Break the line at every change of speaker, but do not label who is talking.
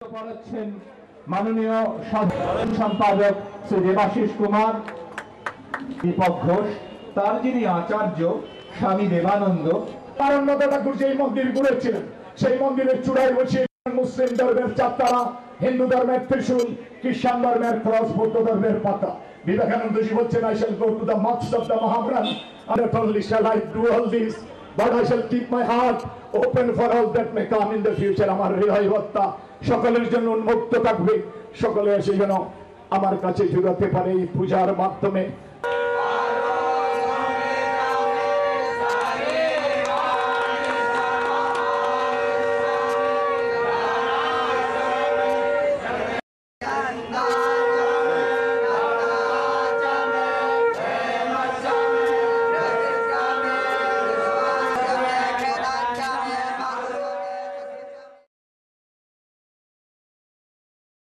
করেছেন মাননীয় সাধারণ সম্পাদক শ্রী দেবাশিস কুমার, দীপক ঘোষ, তার যিনি আচার্য স্বামী দেবানন্দ।
আনন্দ ঠাকুর যেই মন্দির গড়েছিলেন সেই মন্দিরের চূড়ায় বসে মুসলিম ধর্মের চারতারা, হিন্দু ধর্মের ত্রিশূল, খ্রিস্টান ধর্মের ক্রস, বৌদ্ধ ধর্মের পাতা। বিবেকানন্দজি বলছেন, I shall go to the mosques of the Mahabran, and not only shall I do all this, but I shall keep my heart open for all that may come in the future. আমার হৃদয় হত্যা সকলের জন্য উন্মুক্ত থাকবে, সকলে এসে যেন আমার কাছে জুড়াতে পারে এই পূজার মাধ্যমে।